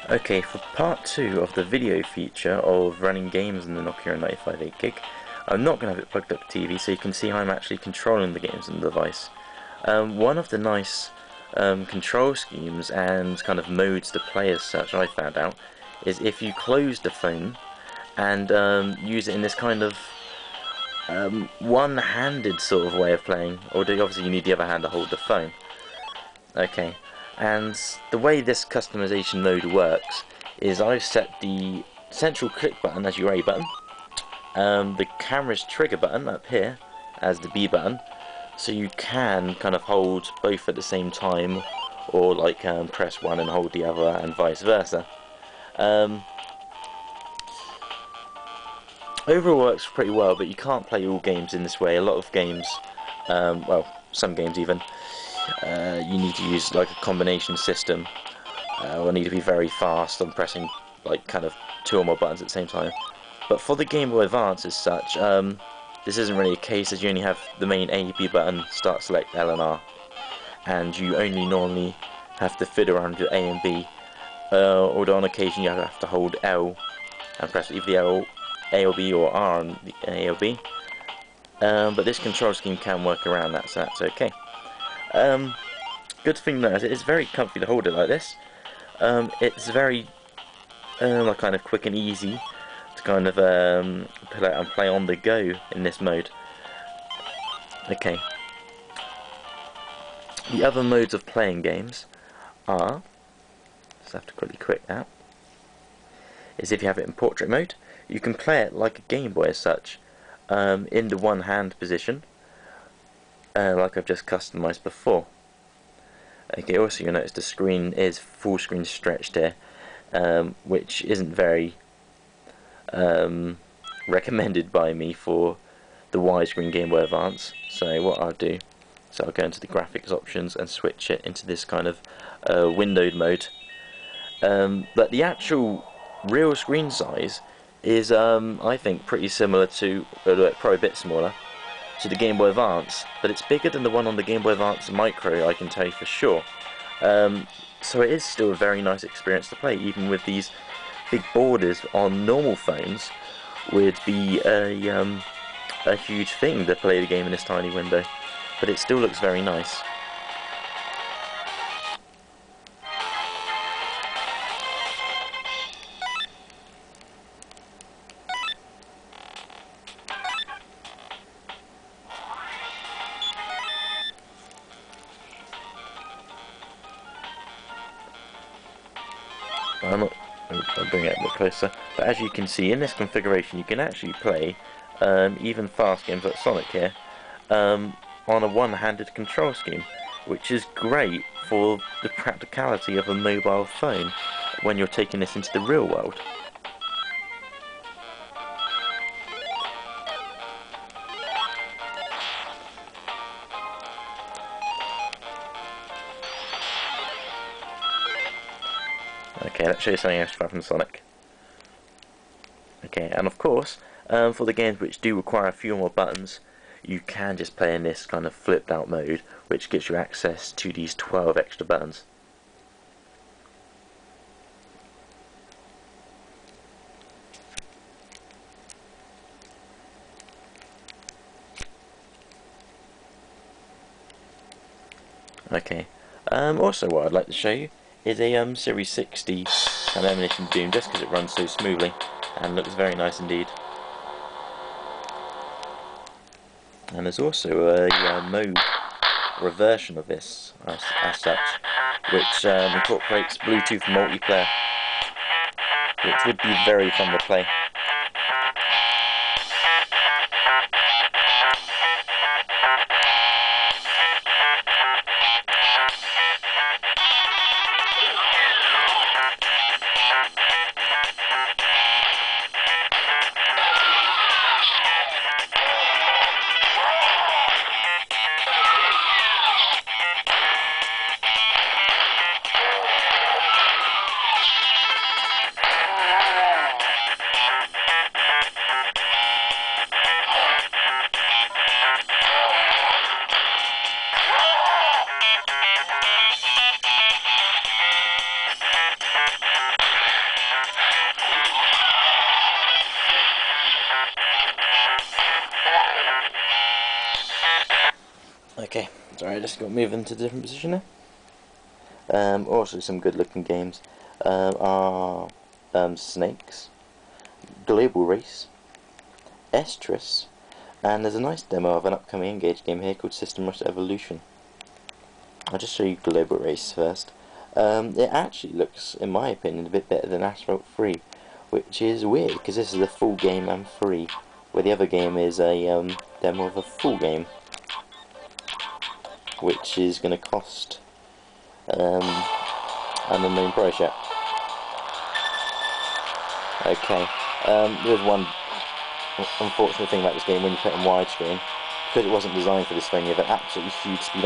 Okay, for part 2 of the video feature of running games in the Nokia N95 8GB, I'm not going to have it plugged up to TV so you can see how I'm actually controlling the games on the device. One of the nice control schemes and kind of modes to play as such I found out is if you close the phone and use it in this kind of one-handed sort of way of playing, or obviously you need the other hand to hold the phone. Okay, and the way this customization mode works is I've set the central click button as your A button, the camera's trigger button up here as the B button, so you can kind of hold both at the same time, or like press one and hold the other, and vice versa. Overall works pretty well, but you can't play all games in this way. A lot of games, well, some games even, you need to use like a combination system, or need to be very fast on pressing like kind of 2 or more buttons at the same time. But for the Game Boy Advance as such, this isn't really a case, as you only have the main A, B button, start, select, L and R, and you only normally have to fiddle around with A and B, although on occasion you have to hold L and press either the L, A or B, or R on the A or B. But this control scheme can work around that, so that's okay. Good thing though is it's very comfy to hold it like this. It's very like kind of quick and easy to kind of pull out and play on the go in this mode. Okay. The other modes of playing games are, just have to quickly quit that, is if you have it in portrait mode, you can play it like a Game Boy as such, in the one hand position, like I've just customized before. Okay, also you'll notice the screen is full screen stretched here, which isn't very recommended by me for the widescreen Game Boy Advance. So what I'll do is I'll go into the graphics options and switch it into this kind of windowed mode. But the actual real screen size is I think pretty similar to, probably a bit smaller, to the Game Boy Advance, but it's bigger than the one on the Game Boy Advance Micro, I can tell you for sure. So it is still a very nice experience to play, even with these big borders on normal phones would be a huge thing to play the game in this tiny window, but it still looks very nice. I'll bring it a bit closer, but as you can see in this configuration you can actually play even fast games like Sonic here on a one-handed control scheme, which is great for the practicality of a mobile phone when you're taking this into the real world. Okay, let's show you something else from Sonic. Okay, and of course, for the games which do require a few more buttons, you can just play in this kind of flipped out mode, which gives you access to these 12 extra buttons. Okay, also what I'd like to show you is a Series 60 kind of emulation Doom, just because it runs so smoothly and looks very nice indeed. And there's also a mode, or a version of this as such, which incorporates Bluetooth multiplayer, which would be very fun to play. Okay, sorry, I just got moving to a different position now. Also some good looking games are Snakes, Global Race, Estrus, and there's a nice demo of an upcoming Engage game here called System Rush Evolution. I'll just show you Global Race first. It actually looks, in my opinion, a bit better than Asphalt 3, which is weird because this is a full game and free, where the other game is a demo of a full game, which is going to cost an unknown price yet. Okay, there's one unfortunate thing about this game: when you put it in widescreen, because it wasn't designed for this thing, you have an absolutely huge speed